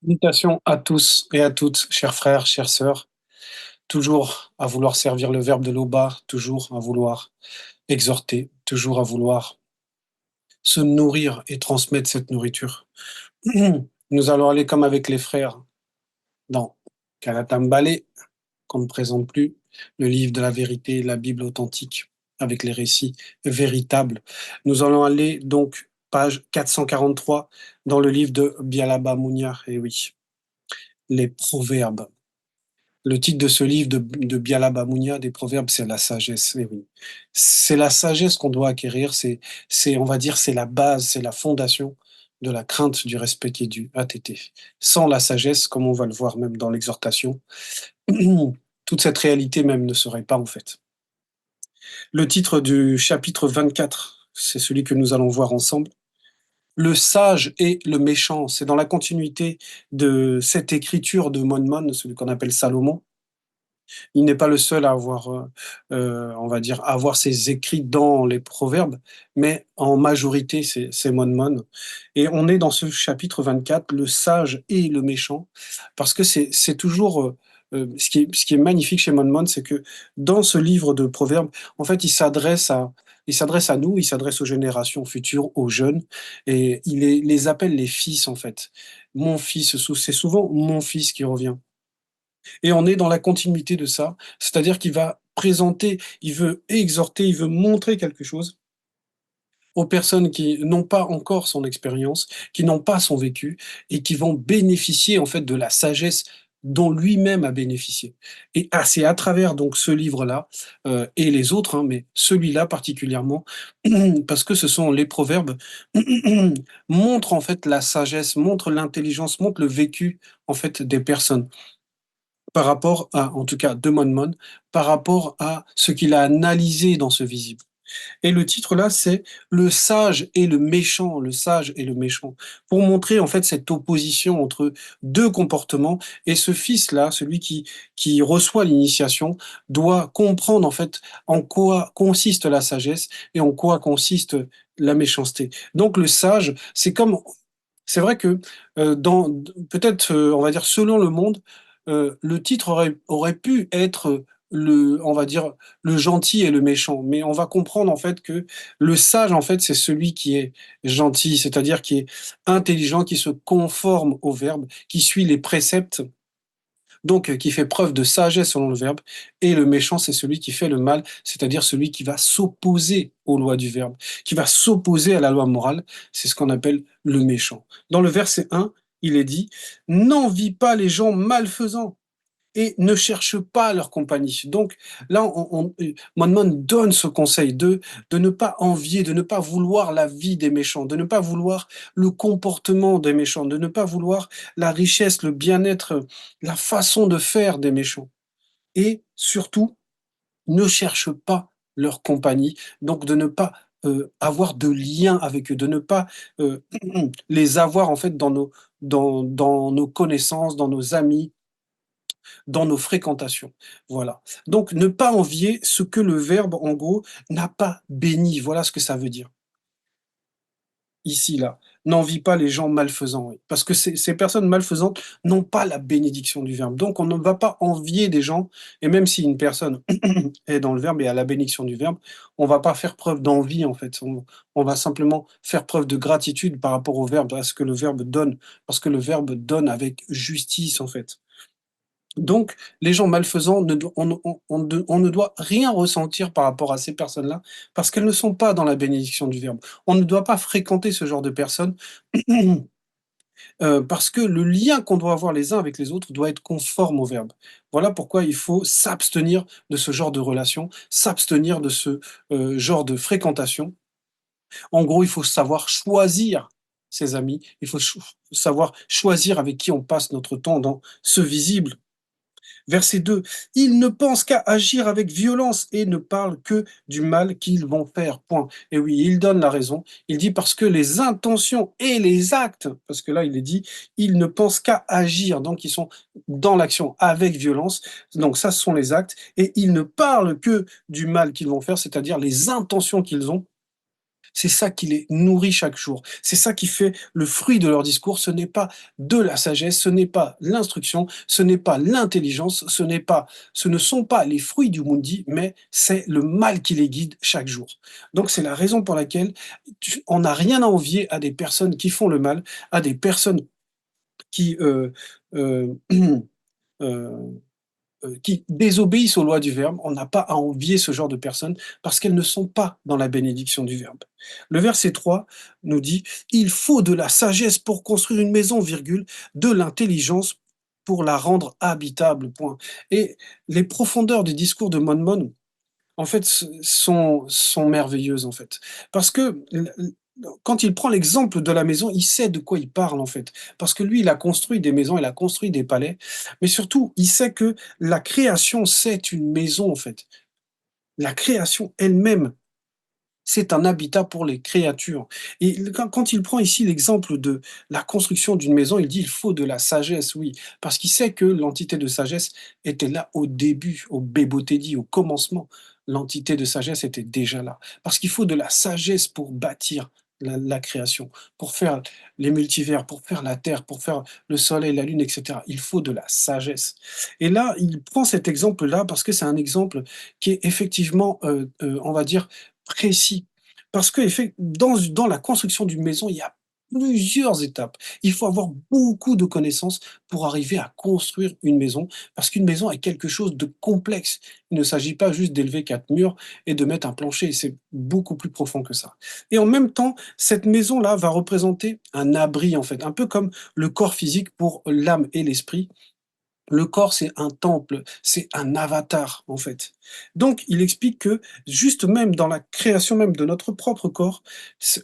Salutations à tous et à toutes, chers frères, chères sœurs, toujours à vouloir servir le verbe de l'Oba, toujours à vouloir exhorter, toujours à vouloir se nourrir et transmettre cette nourriture. Nous allons aller comme avec les frères dans Kalatambale, qu'on ne présente plus, le livre de la vérité, la Bible authentique, avec les récits véritables. Nous allons aller donc page 443 dans le livre de Bialaba Mounia, et oui, les proverbes. Le titre de ce livre de Biala Mounia, des Proverbes, c'est la sagesse. Eh oui. C'est la sagesse qu'on doit acquérir. On va dire, c'est la base, c'est la fondation de la crainte du respect qui est dû à Tété. Sans la sagesse, comme on va le voir même dans l'exhortation, toute cette réalité même ne serait pas en fait. Le titre du chapitre 24, c'est celui que nous allons voir ensemble. Le sage et le méchant, c'est dans la continuité de cette écriture de Monmon, celui qu'on appelle Salomon. Il n'est pas le seul à avoir, on va dire, à avoir ses écrits dans les proverbes, mais en majorité, c'est Monmon. Et on est dans ce chapitre 24, le sage et le méchant, parce que c'est toujours, ce qui est magnifique chez Monmon, c'est que dans ce livre de proverbes, en fait, il s'adresse à nous, il s'adresse aux générations futures, aux jeunes, et les appelle les fils, en fait. Mon fils, c'est souvent mon fils qui revient. Et on est dans la continuité de ça, c'est-à-dire qu'il va présenter, il veut exhorter, il veut montrer quelque chose aux personnes qui n'ont pas encore son expérience, qui n'ont pas son vécu et qui vont bénéficier en fait de la sagesse dont lui-même a bénéficié. Et c'est à travers donc ce livre-là et les autres, hein, mais celui-là particulièrement, parce que ce sont les proverbes, montrent en fait la sagesse, montrent l'intelligence, montrent le vécu en fait des personnes par rapport à, en tout cas de Monmon, par rapport à ce qu'il a analysé dans ce visible. Et le titre là, c'est Le sage et le méchant, le sage et le méchant, pour montrer en fait cette opposition entre deux comportements. Et ce fils-là, celui qui reçoit l'initiation, doit comprendre en fait en quoi consiste la sagesse et en quoi consiste la méchanceté. Donc le sage, c'est vrai que dans peut-être, on va dire selon le monde, le titre aurait pu être on va dire le gentil et le méchant, mais on va comprendre en fait que le sage en fait c'est celui qui est gentil, c'est-à-dire qui est intelligent, qui se conforme au verbe, qui suit les préceptes, donc qui fait preuve de sagesse selon le verbe, et le méchant c'est celui qui fait le mal, c'est-à-dire celui qui va s'opposer aux lois du verbe, qui va s'opposer à la loi morale, c'est ce qu'on appelle le méchant. Dans le verset 1, il est dit: n'envie pas les gens malfaisants et ne cherche pas leur compagnie. Donc là, Monmon donne ce conseil de ne pas envier, de ne pas vouloir la vie des méchants, de ne pas vouloir le comportement des méchants, de ne pas vouloir la richesse, le bien-être, la façon de faire des méchants. Et surtout, ne cherche pas leur compagnie, donc de ne pas avoir de lien avec eux, de ne pas les avoir en fait dans nos connaissances, dans nos amis, dans nos fréquentations. Voilà. Donc, ne pas envier ce que le verbe, en gros, n'a pas béni. Voilà ce que ça veut dire. Ici, là. N'envie pas les gens malfaisants. Oui. Parce que ces personnes malfaisantes n'ont pas la bénédiction du verbe. Donc, on ne va pas envier des gens. Et même si une personne est dans le verbe et a la bénédiction du verbe, on ne va pas faire preuve d'envie, en fait. On va simplement faire preuve de gratitude par rapport au verbe, à ce que le verbe donne. Parce que le verbe donne avec justice, en fait. Donc, les gens malfaisants, on ne doit rien ressentir par rapport à ces personnes-là, parce qu'elles ne sont pas dans la bénédiction du verbe. On ne doit pas fréquenter ce genre de personnes, parce que le lien qu'on doit avoir les uns avec les autres doit être conforme au verbe. Voilà pourquoi il faut s'abstenir de ce genre de relation, s'abstenir de ce genre de fréquentation. En gros, il faut savoir choisir ses amis, il faut savoir choisir avec qui on passe notre temps dans ce visible. Verset 2, ils ne pensent qu'à agir avec violence et ne parlent que du mal qu'ils vont faire. Point. Et oui, il donne la raison. Il dit parce que les intentions et les actes, parce que là il est dit, ils ne pensent qu'à agir. Donc ils sont dans l'action avec violence. Donc ça, ce sont les actes. Et ils ne parlent que du mal qu'ils vont faire, c'est-à-dire les intentions qu'ils ont. C'est ça qui les nourrit chaque jour. C'est ça qui fait le fruit de leur discours. Ce n'est pas de la sagesse, ce n'est pas l'instruction, ce n'est pas l'intelligence, ce ne sont pas les fruits du mundi, mais c'est le mal qui les guide chaque jour. Donc c'est la raison pour laquelle on n'a rien à envier à des personnes qui font le mal, à des personnes qui, euh, euh, qui désobéissent aux lois du Verbe. On n'a pas à envier ce genre de personnes parce qu'elles ne sont pas dans la bénédiction du Verbe. Le verset 3 nous dit: «Il faut de la sagesse pour construire une maison, virgule, de l'intelligence pour la rendre habitable, point». Et les profondeurs du discours de Monmon, en fait, sont merveilleuses, en fait. Parce que quand il prend l'exemple de la maison, il sait de quoi il parle, en fait. Parce que lui, il a construit des maisons, il a construit des palais, mais surtout, il sait que la création, c'est une maison, en fait. La création elle-même, c'est un habitat pour les créatures. Et quand il prend ici l'exemple de la construction d'une maison, il dit: «Il faut de la sagesse», oui, parce qu'il sait que l'entité de sagesse était là au début, au Bébotedi, au commencement. L'entité de sagesse était déjà là. Parce qu'il faut de la sagesse pour bâtir la création, pour faire les multivers, pour faire la terre, pour faire le soleil, la lune et cetera. Il faut de la sagesse. Et là, il prend cet exemple-là parce que c'est un exemple qui est effectivement, on va dire, précis. Parce que dans la construction d'une maison, il y a plusieurs étapes. Il faut avoir beaucoup de connaissances pour arriver à construire une maison, parce qu'une maison est quelque chose de complexe. Il ne s'agit pas juste d'élever 4 murs et de mettre un plancher, c'est beaucoup plus profond que ça. Et en même temps, cette maison-là va représenter un abri, en fait, un peu comme le corps physique pour l'âme et l'esprit. Le corps, c'est un temple, c'est un avatar, en fait. Donc, il explique que juste même dans la création même de notre propre corps,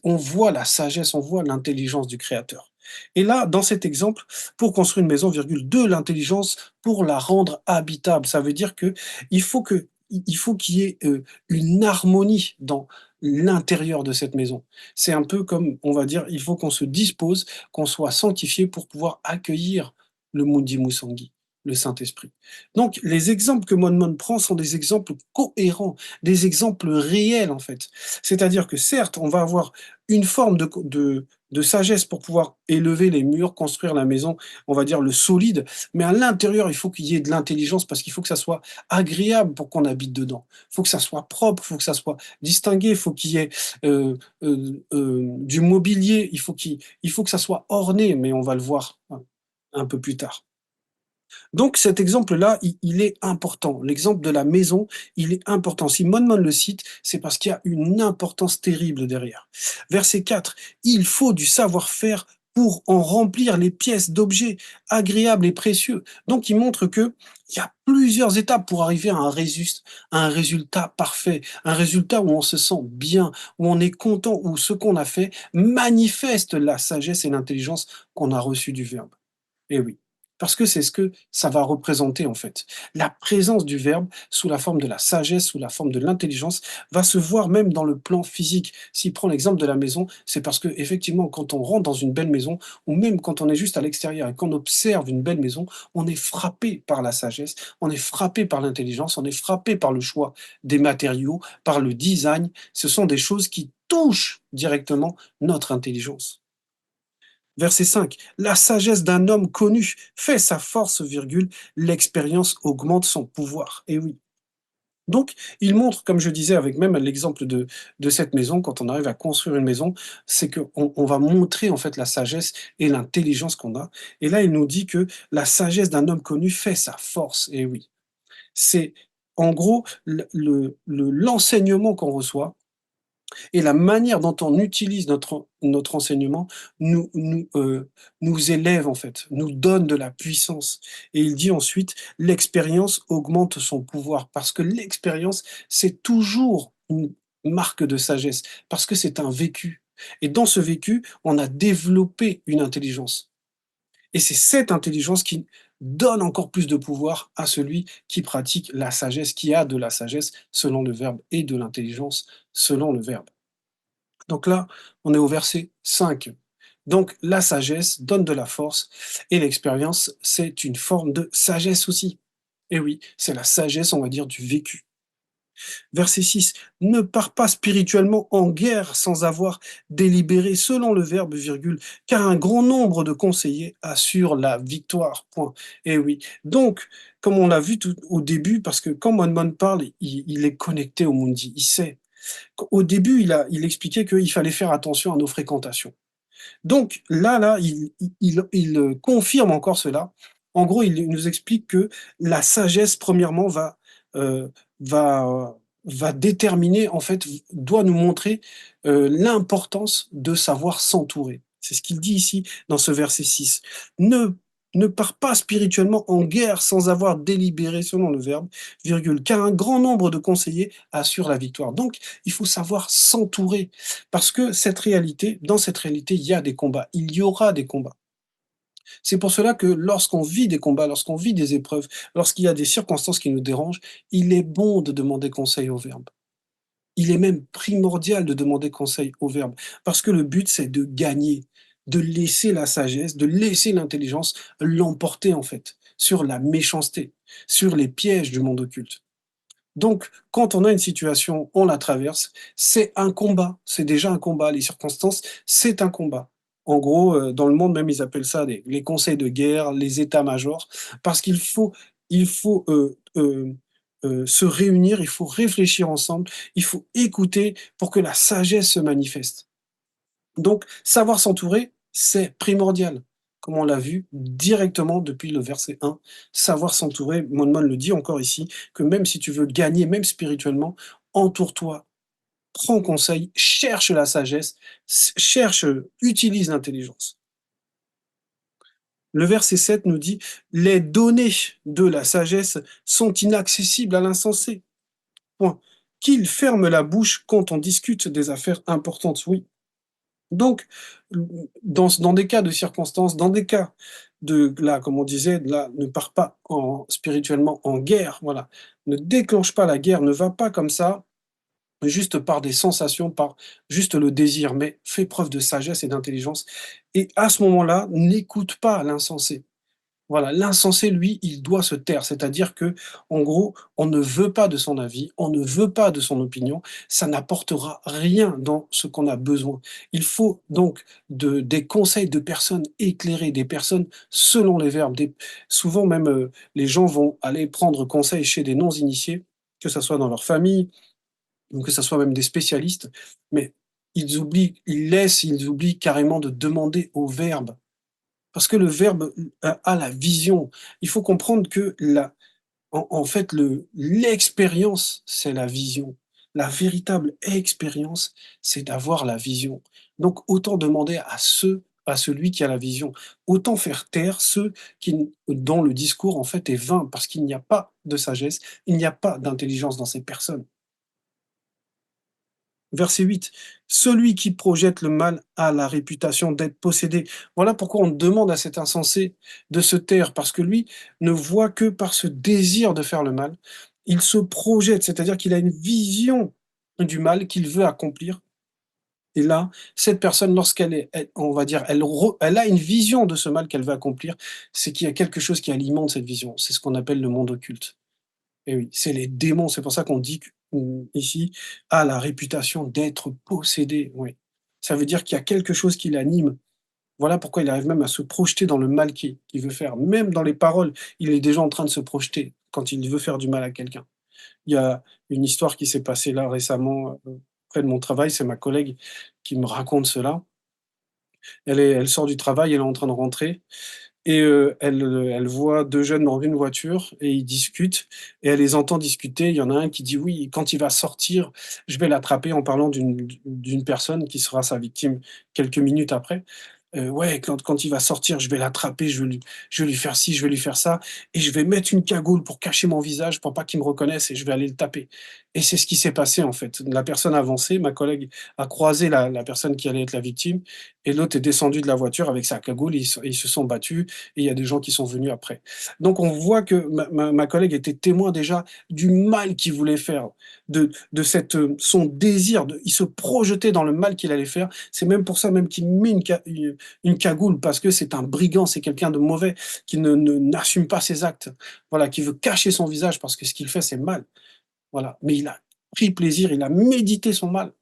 on voit la sagesse, on voit l'intelligence du Créateur. Et là, dans cet exemple, pour construire une maison, virgule, de l'intelligence pour la rendre habitable, ça veut dire que il faut qu'il y ait une harmonie dans l'intérieur de cette maison. C'est un peu comme, on va dire, il faut qu'on se dispose, qu'on soit sanctifié pour pouvoir accueillir le Mundi Musangi, le Saint-Esprit. Donc, les exemples que Monmon prend sont des exemples cohérents, des exemples réels, en fait. C'est-à-dire que certes, on va avoir une forme de sagesse pour pouvoir élever les murs, construire la maison, on va dire le solide, mais à l'intérieur, il faut qu'il y ait de l'intelligence parce qu'il faut que ça soit agréable pour qu'on habite dedans. Il faut que ça soit propre, il faut que ça soit distingué, il faut qu'il y ait du mobilier, il faut que ça soit orné, mais on va le voir un peu plus tard. Donc cet exemple-là, il est important. L'exemple de la maison, il est important. Si Monmon le cite, c'est parce qu'il y a une importance terrible derrière. Verset 4, il faut du savoir-faire pour en remplir les pièces d'objets agréables et précieux. Donc il montre que il y a plusieurs étapes pour arriver à un résultat parfait, un résultat où on se sent bien, où on est content, où ce qu'on a fait manifeste la sagesse et l'intelligence qu'on a reçue du Verbe. Eh oui, parce que c'est ce que ça va représenter en fait. La présence du verbe sous la forme de la sagesse, sous la forme de l'intelligence, va se voir même dans le plan physique. S'il prend l'exemple de la maison, c'est parce que effectivement, quand on rentre dans une belle maison, ou même quand on est juste à l'extérieur et qu'on observe une belle maison, on est frappé par la sagesse, on est frappé par l'intelligence, on est frappé par le choix des matériaux, par le design. Ce sont des choses qui touchent directement notre intelligence. Verset 5, la sagesse d'un homme connu fait sa force, virgule, l'expérience augmente son pouvoir. Et oui. Donc, il montre, comme je disais, avec même l'exemple de cette maison, quand on arrive à construire une maison, c'est qu'on on va montrer en fait la sagesse et l'intelligence qu'on a. Et là, il nous dit que la sagesse d'un homme connu fait sa force. Et oui. C'est en gros l'enseignement qu'on reçoit et la manière dont on utilise notre enseignement nous élève en fait, nous donne de la puissance. Et il dit ensuite: «L'expérience augmente son pouvoir», parce que l'expérience, c'est toujours une marque de sagesse, parce que c'est un vécu. Et dans ce vécu, on a développé une intelligence. Et c'est cette intelligence qui donne encore plus de pouvoir à celui qui pratique la sagesse, qui a de la sagesse selon le verbe et de l'intelligence selon le verbe. Donc là, on est au verset 5. Donc la sagesse donne de la force et l'expérience, c'est une forme de sagesse aussi. Et oui, c'est la sagesse, on va dire, du vécu. Verset 6, ne pars pas spirituellement en guerre sans avoir délibéré selon le verbe, virgule, car un grand nombre de conseillers assurent la victoire. Point. Et oui. Donc, comme on l'a vu tout au début, parce que quand Monmon parle, il est connecté au Mundi, il sait. Au début, il expliquait qu'il fallait faire attention à nos fréquentations. Donc là, il confirme encore cela. En gros, il nous explique que la sagesse, premièrement, heu, va va déterminer, en fait, doit nous montrer, l'importance de savoir s'entourer. C'est ce qu'il dit ici dans ce verset 6. Ne ne pars pas spirituellement en guerre sans avoir délibéré, selon le verbe, virgule, car un grand nombre de conseillers assurent la victoire. Donc, il faut savoir s'entourer. Parce que dans cette réalité, il y a des combats, il y aura des combats. C'est pour cela que lorsqu'on vit des combats, lorsqu'on vit des épreuves, lorsqu'il y a des circonstances qui nous dérangent, il est bon de demander conseil au Verbe. Il est même primordial de demander conseil au Verbe, parce que le but, c'est de gagner, de laisser la sagesse, de laisser l'intelligence l'emporter en fait sur la méchanceté, sur les pièges du monde occulte. Donc, quand on a une situation, on la traverse, c'est un combat, c'est déjà un combat. Les circonstances, c'est un combat. En gros, dans le monde même, ils appellent ça les conseils de guerre, les états-majors, parce qu'il faut se réunir, il faut réfléchir ensemble, il faut écouter pour que la sagesse se manifeste. Donc, savoir s'entourer, c'est primordial. Comme on l'a vu directement depuis le verset 1, savoir s'entourer, Mon le dit encore ici, que même si tu veux gagner, même spirituellement, entoure-toi, prends conseil, cherche la sagesse, cherche, utilise l'intelligence. Le verset 7 nous dit, les données de la sagesse sont inaccessibles à l'insensé. Point. Qu'il ferme la bouche quand on discute des affaires importantes. Oui, donc, dans des cas de circonstances, dans des cas de là, comme on disait, là, ne pars pas spirituellement en guerre, voilà. Ne déclenche pas la guerre, ne va pas comme ça, juste par des sensations, par juste le désir, mais fais preuve de sagesse et d'intelligence et à ce moment-là, n'écoute pas l'insensé. Voilà, l'insensé, lui, il doit se taire. C'est-à-dire que, en gros, on ne veut pas de son avis, on ne veut pas de son opinion, ça n'apportera rien dans ce qu'on a besoin. Il faut donc des conseils de personnes éclairées, des personnes selon les verbes. Souvent même, les gens vont aller prendre conseil chez des non-initiés, que ce soit dans leur famille ou que ce soit même des spécialistes, mais ils oublient carrément de demander au verbe parce que le verbe a la vision. Il faut comprendre que en fait, l'expérience, c'est la vision. La véritable expérience, c'est d'avoir la vision. Donc autant demander à celui qui a la vision. Autant faire taire ceux dont le discours, en fait, est vain, parce qu'il n'y a pas de sagesse, il n'y a pas d'intelligence dans ces personnes. Verset 8, celui qui projette le mal a la réputation d'être possédé. Voilà pourquoi on demande à cet insensé de se taire, parce que lui ne voit que par ce désir de faire le mal. Il se projette, c'est-à-dire qu'il a une vision du mal qu'il veut accomplir. Et là, cette personne, on va dire, elle a une vision de ce mal qu'elle veut accomplir, c'est qu'il y a quelque chose qui alimente cette vision. C'est ce qu'on appelle le monde occulte. Et oui, c'est les démons, c'est pour ça qu'on dit ici, a la réputation d'être possédé, oui. Ça veut dire qu'il y a quelque chose qui l'anime. Voilà pourquoi il arrive même à se projeter dans le mal qu'il veut faire. Même dans les paroles, il est déjà en train de se projeter quand il veut faire du mal à quelqu'un. Il y a une histoire qui s'est passée là récemment, près de mon travail, c'est ma collègue qui me raconte cela. Elle sort du travail, elle est en train de rentrer et elle voit 2 jeunes dans une voiture et ils discutent et elle les entend discuter. Il y en a un qui dit: «Oui, quand il va sortir, je vais l'attraper», en parlant d'une personne qui sera sa victime quelques minutes après. Ouais, quand il va sortir, je vais l'attraper, je vais lui faire ci, je vais lui faire ça et je vais mettre une cagoule pour cacher mon visage pour pas qu'il me reconnaisse et je vais aller le taper et c'est ce qui s'est passé, en fait. La personne a avancé, ma collègue a croisé la personne qui allait être la victime et l'autre est descendu de la voiture avec sa cagoule, ils se sont battus et il y a des gens qui sont venus après. Donc on voit que ma collègue était témoin déjà du mal qu'il voulait faire, de cette, son désir, il se projetait dans le mal qu'il allait faire. C'est même pour ça même qu'il met une cagoule parce que c'est un brigand, c'est quelqu'un de mauvais qui n'assume pas ses actes, voilà, qui veut cacher son visage parce que ce qu'il fait, c'est mal, voilà. Mais pris plaisir, il a médité son mal.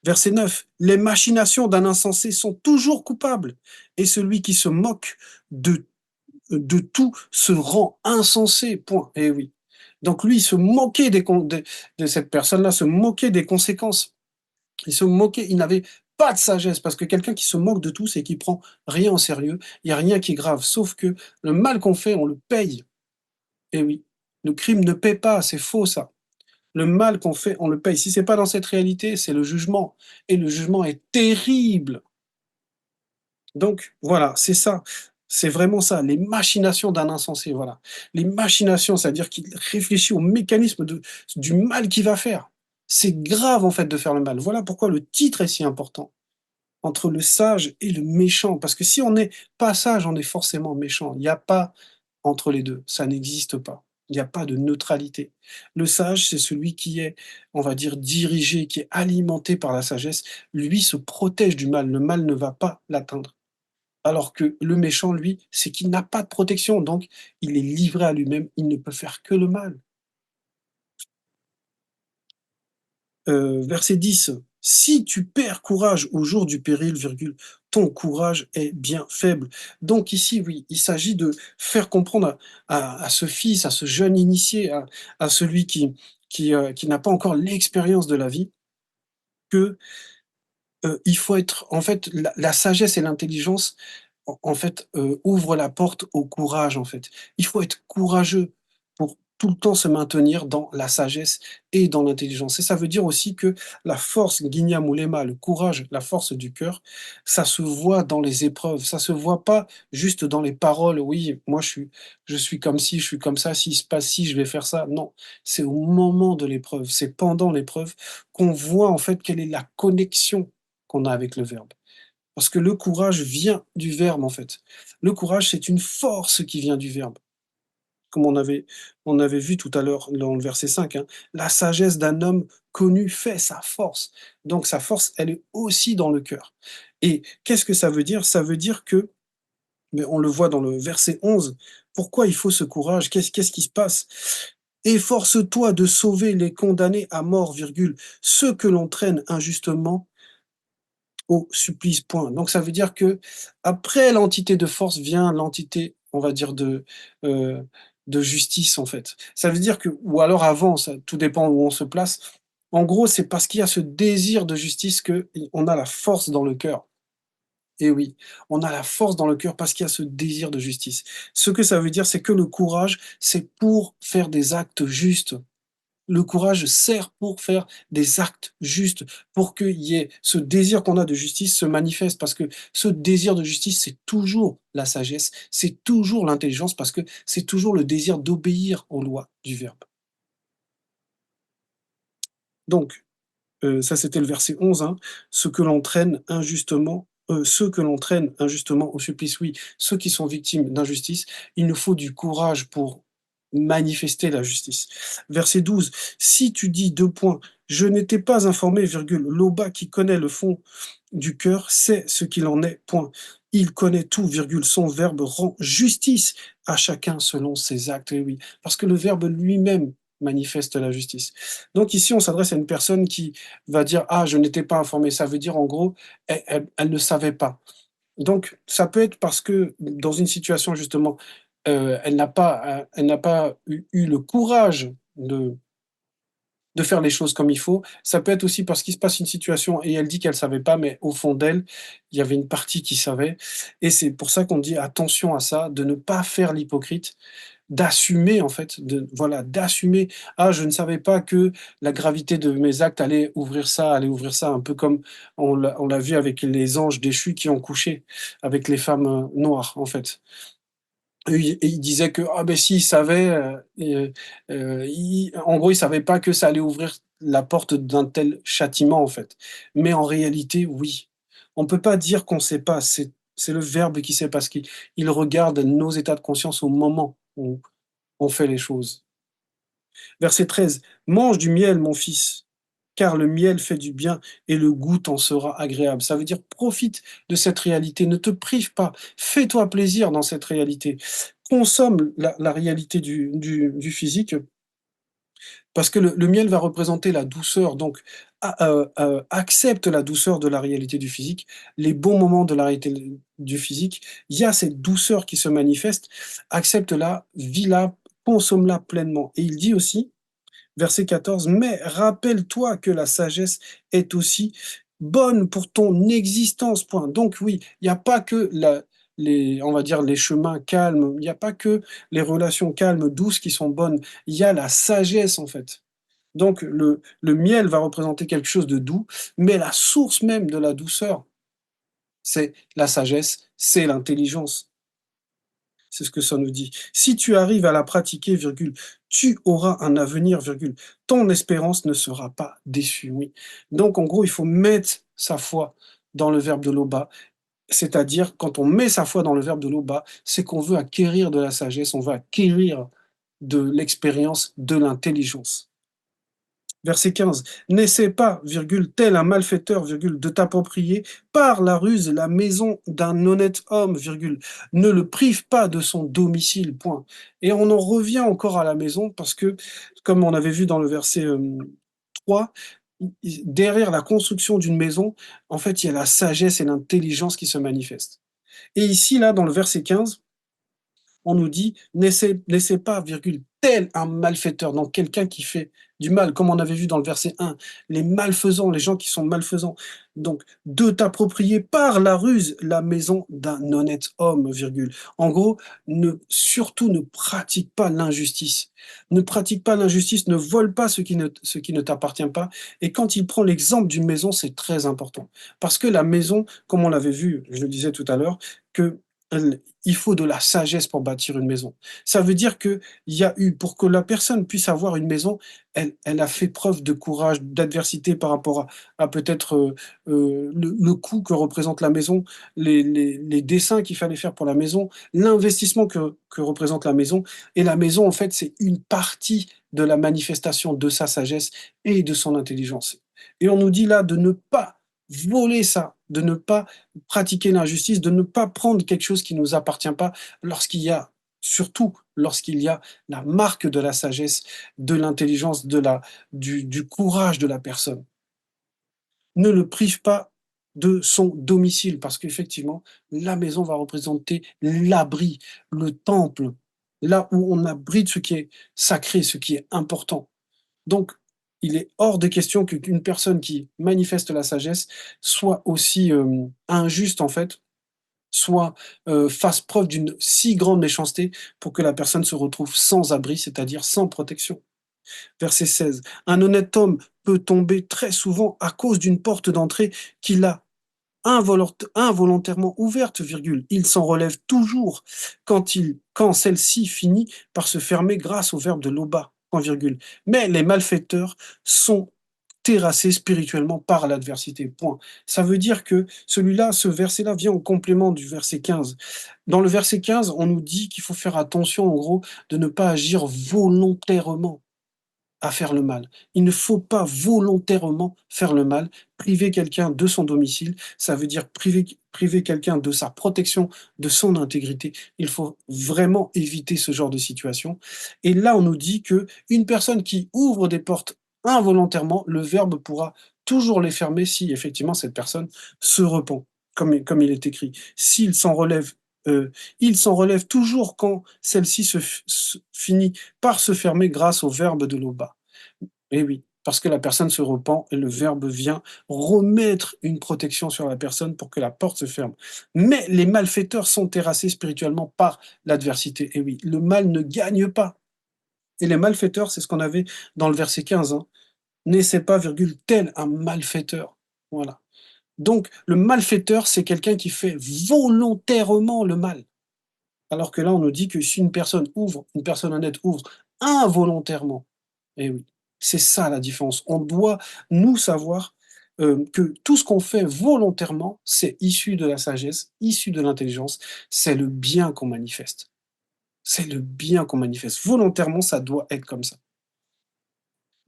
Verset 9, les machinations d'un insensé sont toujours coupables, et celui qui se moque de tout se rend insensé, point. Eh oui. Donc lui, il se moquait de cette personne-là, se moquait des conséquences. Il se moquait, il n'avait pas de sagesse, parce que quelqu'un qui se moque de tout, c'est qu'il prend rien au sérieux, il y a rien qui est grave, sauf que le mal qu'on fait, on le paye. Eh oui, le crime ne paie pas, c'est faux ça. Le mal qu'on fait, on le paye. Si c'est pas dans cette réalité, c'est le jugement, et le jugement est terrible. Donc voilà, c'est ça. C'est vraiment ça, les machinations d'un insensé, voilà. Les machinations, c'est-à-dire qu'il réfléchit au mécanisme du mal qu'il va faire. C'est grave, en fait, de faire le mal. Voilà pourquoi le titre est si important, entre le sage et le méchant. Parce que si on n'est pas sage, on est forcément méchant. Il n'y a pas entre les 2, ça n'existe pas. Il n'y a pas de neutralité. Le sage, c'est celui qui est, on va dire, dirigé, qui est alimenté par la sagesse. Lui se protège du mal, le mal ne va pas l'atteindre. Alors que le méchant, lui, c'est qu'il n'a pas de protection, donc il est livré à lui-même, il ne peut faire que le mal. Verset 10, si tu perds courage au jour du péril, virgule, ton courage est bien faible. Donc ici, oui, il s'agit de faire comprendre à ce fils, à ce jeune initié, à celui qui n'a pas encore l'expérience de la vie, que il faut être en fait, la sagesse et l'intelligence, en fait, ouvrent la porte au courage, en fait. Il faut être courageux pour tout le temps se maintenir dans la sagesse et dans l'intelligence, et ça veut dire aussi que la force, Guignam Moulema, le courage, la force du cœur, ça se voit dans les épreuves, ça se voit pas juste dans les paroles: «Oui, moi je suis comme ci, je suis comme ça, s'il se passe ci, je vais faire ça». Non, c'est au moment de l'épreuve, c'est pendant l'épreuve qu'on voit, en fait, quelle est la connexion qu'on a avec le verbe. Parce que le courage vient du verbe, en fait. Le courage, c'est une force qui vient du verbe. Comme on avait vu tout à l'heure dans le verset 5, hein. La sagesse d'un homme connu fait sa force. Donc sa force, elle est aussi dans le cœur. Et qu'est-ce que ça veut dire? Ça veut dire que, mais on le voit dans le verset 11, pourquoi il faut ce courage? Qu'est-ce qui se passe? Efforce-toi de sauver les condamnés à mort, virgule, ceux que l'on traîne injustement au supplice, point. Donc ça veut dire que après l'entité de force vient l'entité, on va dire, heu, de justice, en fait. Ça veut dire que, ou alors avant, ça tout dépend où on se place. En gros, c'est parce qu'il y a ce désir de justice que on a la force dans le cœur. Et oui, on a la force dans le cœur parce qu'il y a ce désir de justice. Ce que ça veut dire, c'est que le courage, c'est pour faire des actes justes. Le courage sert pour faire des actes justes, pour qu'il y ait ce désir qu'on a de justice se manifeste, parce que ce désir de justice, c'est toujours la sagesse, c'est toujours l'intelligence, parce que c'est toujours le désir d'obéir aux lois du verbe. Donc, ça c'était le verset 11, hein. Ceux que l'on traîne injustement au supplice, oui, ceux qui sont victimes d'injustice, il nous faut du courage pour manifester la justice. Verset 12, si tu dis 2 points, je n'étais pas informé, virgule, Loba qui connaît le fond du cœur sait ce qu'il en est, point. Il connaît tout, virgule, son verbe rend justice à chacun selon ses actes. Et oui, parce que le verbe lui-même manifeste la justice. Donc ici, on s'adresse à une personne qui va dire: «Ah, je n'étais pas informé». Ça veut dire, en gros, elle ne savait pas. Donc ça peut être parce que dans une situation justement, elle n'a pas eu le courage de faire les choses comme il faut. Ça peut être aussi parce qu'il se passe une situation et elle dit qu'elle savait pas, mais au fond d'elle, il y avait une partie qui savait, et c'est pour ça qu'on dit attention à ça, de ne pas faire l'hypocrite, d'assumer, en fait, voilà, d'assumer: «Ah, je ne savais pas que la gravité de mes actes allait ouvrir ça», un peu comme on l'a vu avec les anges déchus qui ont couché avec les femmes, noires, en fait. Et il disait que, ah ben s'il savait, en gros, il savait pas que ça allait ouvrir la porte d'un tel châtiment, en fait. Mais en réalité, oui. On peut pas dire qu'on sait pas, c'est le Verbe qui sait parce qu'il regarde nos états de conscience au moment où on fait les choses. Verset 13, mange du miel, mon fils, car le miel fait du bien et le goût t'en sera agréable. Ça veut dire profite de cette réalité, ne te prive pas, fais-toi plaisir dans cette réalité. Consomme la réalité du physique Parce que le miel va représenter la douceur, donc accepte la douceur de la réalité du physique, les bons moments de la réalité du physique. Il y a cette douceur qui se manifeste, accepte-la, vis-la, consomme-la pleinement. Et il dit aussi, verset 14: «Mais rappelle-toi que la sagesse est aussi bonne pour ton existence». Point. Donc oui, il n'y a pas que les, on va dire, les chemins calmes, il n'y a pas que les relations calmes, douces qui sont bonnes, il y a la sagesse en fait. Donc le miel va représenter quelque chose de doux, mais la source même de la douceur, c'est la sagesse, c'est l'intelligence. C'est ce que ça nous dit. Si tu arrives à la pratiquer, virgule, tu auras un avenir, virgule. Ton espérance ne sera pas déçue. Oui. Donc, en gros, il faut mettre sa foi dans le verbe de Loba. C'est-à-dire, quand on met sa foi dans le verbe de Loba, c'est qu'on veut acquérir de la sagesse, on veut acquérir de l'expérience, de l'intelligence. Verset 15: «N'essaie pas, virgule, tel un malfaiteur, virgule, de t'approprier par la ruse la maison d'un honnête homme, virgule. Ne le prive pas de son domicile». Point. Et on en revient encore à la maison parce que, comme on avait vu dans le verset 3, derrière la construction d'une maison, en fait, il y a la sagesse et l'intelligence qui se manifestent. Et ici, là, dans le verset 15, on nous dit: «N'essaie pas, virgule, tel un malfaiteur», donc quelqu'un qui fait du mal, comme on avait vu dans le verset 1, les malfaisants, les gens qui sont malfaisants. Donc, de t'approprier par la ruse la maison d'un honnête homme, virgule. En gros, surtout ne pratique pas l'injustice. Ne pratique pas l'injustice, ne vole pas ce qui ne t'appartient pas. Et quand il prend l'exemple d'une maison, c'est très important. Parce que la maison, comme on l'avait vu, je le disais tout à l'heure, que il faut de la sagesse pour bâtir une maison. Ça veut dire qu'il y a eu, pour que la personne puisse avoir une maison, elle a fait preuve de courage, d'adversité par rapport à peut-être le coût que représente la maison, les dessins qu'il fallait faire pour la maison, l'investissement que représente la maison. Et la maison, en fait, c'est une partie de la manifestation de sa sagesse et de son intelligence. Et on nous dit là de ne pas voler ça, de ne pas pratiquer l'injustice, de ne pas prendre quelque chose qui ne nous appartient pas lorsqu'il y a, surtout lorsqu'il y a la marque de la sagesse, de l'intelligence, du courage de la personne. Ne le prive pas de son domicile parce qu'effectivement, la maison va représenter l'abri, le temple, là où on abrite ce qui est sacré, ce qui est important. Donc, il est hors de question qu'une personne qui manifeste la sagesse soit aussi injuste en fait, soit fasse preuve d'une si grande méchanceté pour que la personne se retrouve sans abri, c'est-à-dire sans protection. Verset 16: «Un honnête homme peut tomber très souvent à cause d'une porte d'entrée qu'il a involontairement ouverte, virgule. Il s'en relève toujours quand celle-ci finit par se fermer grâce au verbe de Loba, point virgule. Mais les malfaiteurs sont terrassés spirituellement par l'adversité, point». Ça veut dire que celui-là, ce verset-là vient au complément du verset 15. Dans le verset 15, on nous dit qu'il faut faire attention, en gros, de ne pas agir volontairement à faire le mal. Il ne faut pas volontairement faire le mal. Priver quelqu'un de son domicile, ça veut dire priver quelqu'un de sa protection, de son intégrité. Il faut vraiment éviter ce genre de situation. Et là, on nous dit que une personne qui ouvre des portes involontairement, le verbe pourra toujours les fermer si effectivement cette personne se repent, comme il est écrit. S'il s'en relève, il s'en relève toujours quand celle-ci finit par se fermer grâce au verbe de l'Oba. Eh oui, parce que la personne se repent et le verbe vient remettre une protection sur la personne pour que la porte se ferme. Mais les malfaiteurs sont terrassés spirituellement par l'adversité. Eh oui, le mal ne gagne pas. Et les malfaiteurs, c'est ce qu'on avait dans le verset 15, hein. N'essaie pas, virgule, tel un malfaiteur. Voilà. Donc, le malfaiteur, c'est quelqu'un qui fait volontairement le mal. Alors que là, on nous dit que si une personne honnête ouvre involontairement, eh oui, c'est ça la différence. On doit, nous, savoir que tout ce qu'on fait volontairement, c'est issu de la sagesse, issu de l'intelligence, c'est le bien qu'on manifeste. C'est le bien qu'on manifeste. Volontairement, ça doit être comme ça.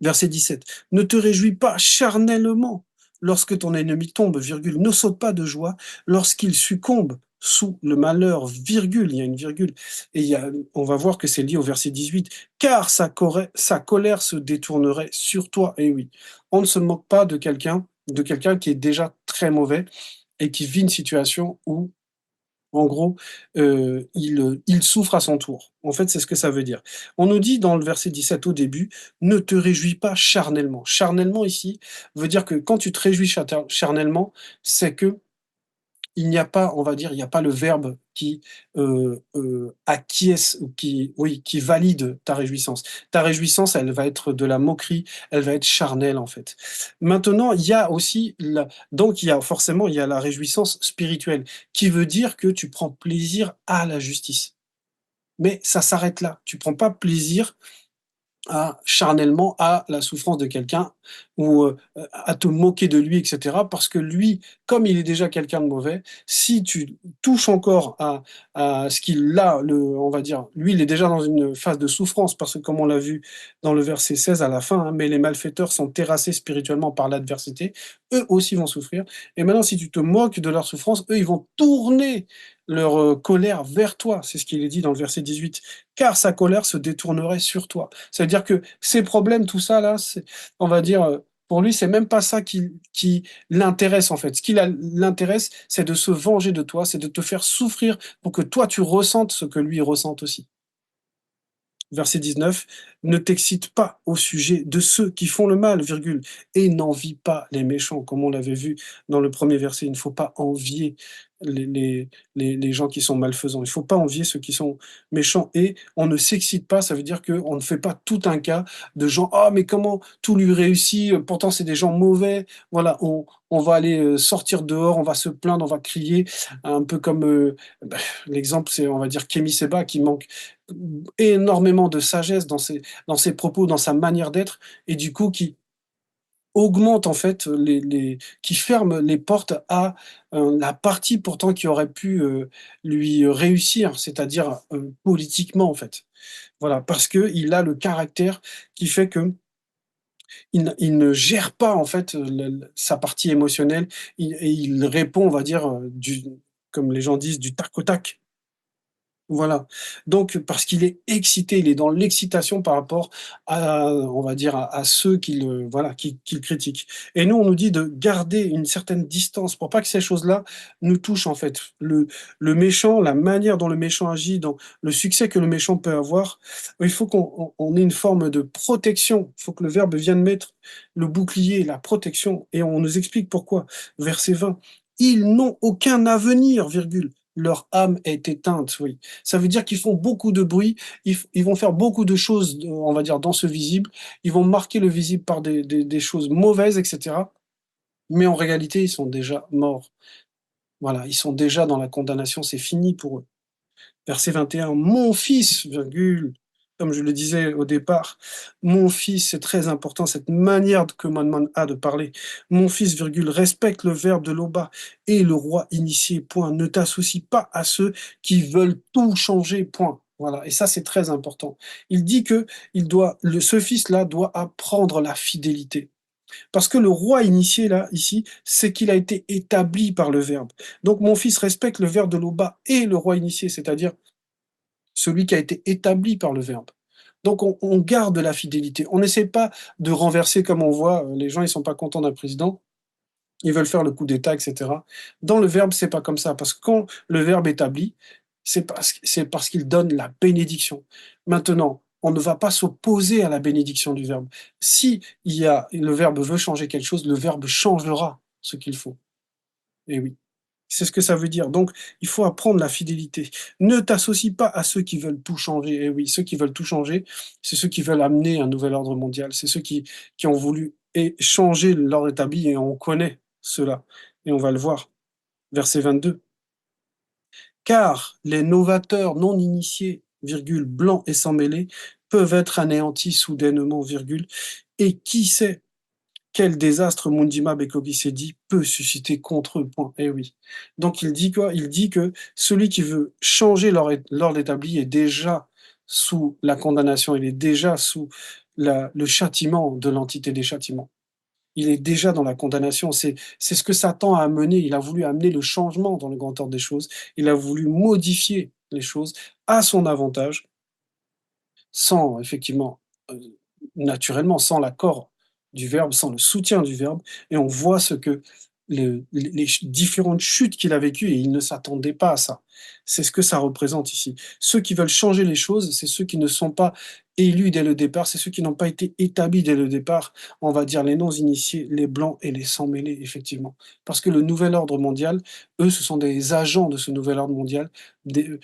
Verset 17: «Ne te réjouis pas charnellement lorsque ton ennemi tombe, virgule, ne saute pas de joie lorsqu'il succombe». sous le malheur, virgule, il y a une virgule et il y a on va voir que c'est lié au verset 18: «Car sa colère se détournerait sur toi». Et oui, on ne se moque pas de quelqu'un qui est déjà très mauvais et qui vit une situation où en gros, il souffre à son tour. En fait, c'est ce que ça veut dire. On nous dit dans le verset 17 au début: «Ne te réjouis pas charnellement». Charnellement ici veut dire que quand tu te réjouis charnellement, c'est que il n'y a pas, on va dire, il n'y a pas le verbe qui, acquiesce ou qui oui, qui valide ta réjouissance. Ta réjouissance, elle va être de la moquerie, elle va être charnelle, en fait. Maintenant, il y a aussi la donc il y a forcément, il y a la réjouissance spirituelle, qui veut dire que tu prends plaisir à la justice. Mais ça s'arrête là. Tu prends pas plaisir à charnellement à la souffrance de quelqu'un ou, à te moquer de lui et cetera. Parce que lui, comme il est déjà quelqu'un de mauvais, si tu touches encore à ce qu'il a, on va dire, lui, il est déjà dans une phase de souffrance parce que comme on l'a vu dans le verset 16 à la fin, hein: «Mais les malfaiteurs sont terrassés spirituellement par l'adversité, eux aussi vont souffrir». Et maintenant si tu te moques de leur souffrance, eux, ils vont tourner leur, colère vers toi. C'est ce qu'il est dit dans le verset 18: «Car sa colère se détournerait sur toi». Ça veut dire que ses problèmes, tout ça là, c'est on va dire, pour lui, c'est même pas ça qui l'intéresse en fait. Ce qui l'intéresse, c'est de se venger de toi, c'est de te faire souffrir pour que toi tu ressentes ce que lui ressente aussi. Verset 19: «Ne t'excite pas au sujet de ceux qui font le mal, virgule, et n'envie pas les méchants», comme on l'avait vu dans le premier verset. Il ne faut pas envier les gens qui sont malfaisants. Il ne faut pas envier ceux qui sont méchants et on ne s'excite pas, ça veut dire qu'on ne fait pas tout un cas de gens: «Ah mais comment tout lui réussit, pourtant c'est des gens mauvais». Voilà, on va aller, sortir dehors, on va se plaindre, on va crier, un peu comme, l'exemple c'est on va dire Kémy Séba qui manque énormément de sagesse dans ses propos, dans sa manière d'être et du coup qui augmente en fait qui ferme les portes à, la partie pourtant qui aurait pu, lui réussir, c'est-à-dire, politiquement en fait. Voilà, parce qu'il a le caractère qui fait qu'il ne gère pas en fait, sa partie émotionnelle, il répond on va dire, comme les gens disent, du tac au tac. Voilà, donc parce qu'il est excité, il est dans l'excitation par rapport à, on va dire, à ceux qui le voilà, qui le critiquent et nous, on nous dit de garder une certaine distance pour pas que ces choses-là nous touchent, en fait. Le méchant, la manière dont le méchant agit, dans le succès que le méchant peut avoir, il faut qu'on ait une forme de protection. Il faut que le verbe vienne mettre le bouclier, la protection et on nous explique pourquoi. Verset 20: «Ils n'ont aucun avenir, virgule, leur âme est éteinte», oui. Ça veut dire qu'ils font beaucoup de bruit, ils vont faire beaucoup de choses, on va dire, dans ce visible. Ils vont marquer le visible par des choses mauvaises et cetera, mais en réalité, ils sont déjà morts. Voilà, ils sont déjà dans la condamnation, c'est fini pour eux. Verset 21: «Mon fils, virgule», comme je le disais au départ, mon fils, c'est très important cette manière que Maman a de parler. Mon fils, virgule, respecte le verbe de l'Oba et le roi initié, point. Ne t'associe pas à ceux qui veulent tout changer, point. Voilà, et ça, c'est très important. Il dit que ce fils-là doit apprendre la fidélité. Parce que le roi initié, là, ici, c'est qu'il a été établi par le verbe. Donc, mon fils respecte le verbe de l'Oba et le roi initié, c'est-à-dire celui qui a été établi par le verbe. Donc on garde la fidélité. On n'essaie pas de renverser comme on voit, les gens ils sont pas contents d'un président, ils veulent faire le coup d'État et cetera. Dans le verbe, c'est pas comme ça, parce que quand le verbe établit, c'est parce qu'il donne la bénédiction. Maintenant, on ne va pas s'opposer à la bénédiction du verbe. Si le verbe veut changer quelque chose, le verbe changera ce qu'il faut. Et oui. C'est ce que ça veut dire. Donc, il faut apprendre la fidélité. Ne t'associe pas à ceux qui veulent tout changer. Et oui, ceux qui veulent tout changer, c'est ceux qui veulent amener un nouvel ordre mondial. C'est ceux qui ont voulu changer l'ordre établi et on connaît cela. Et on va le voir. Verset 22. Car les novateurs non initiés, virgule, blancs et sans mêler, peuvent être anéantis soudainement, virgule, et qui sait quel désastre Mundima Bekobisedi peut susciter contre eux, point. Eh oui. Donc il dit quoi? Il dit que celui qui veut changer l'ordre établi est déjà sous la condamnation, il est déjà sous le châtiment de l'entité des châtiments. il est déjà dans la condamnation. C'est ce que Satan a amené. Il a voulu amener le changement dans le grand ordre des choses. Il a voulu modifier les choses à son avantage, sans effectivement, naturellement, sans l'accord du Verbe, sans le soutien du Verbe, et on voit ce que les différentes chutes qu'il a vécues, et il ne s'attendait pas à ça. C'est ce que ça représente ici. Ceux qui veulent changer les choses, c'est ceux qui ne sont pas élus dès le départ, c'est ceux qui n'ont pas été établis dès le départ, on va dire les non-initiés, les blancs et les sans-mêlés, effectivement. Parce que le nouvel ordre mondial, eux, ce sont des agents de ce nouvel ordre mondial, des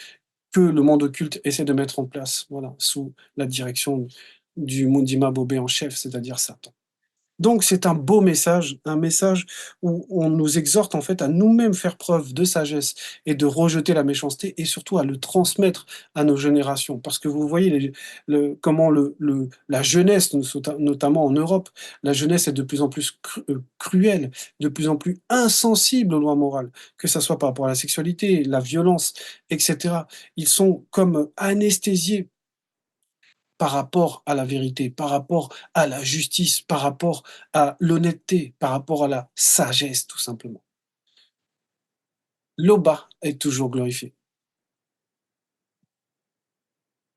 que le monde occulte essaie de mettre en place, voilà, sous la direction du Mundima Bobé en chef, c'est-à-dire Satan. Donc c'est un message où on nous exhorte en fait à nous-mêmes faire preuve de sagesse et de rejeter la méchanceté et surtout à le transmettre à nos générations. Parce que vous voyez comment la jeunesse, notamment en Europe, la jeunesse est de plus en plus cruelle, de plus en plus insensible aux lois morales, que ce soit par rapport à la sexualité, la violence, etc. Ils sont comme anesthésiés par rapport à la vérité, par rapport à la justice, par rapport à l'honnêteté, par rapport à la sagesse, tout simplement. L'Oba est toujours glorifié.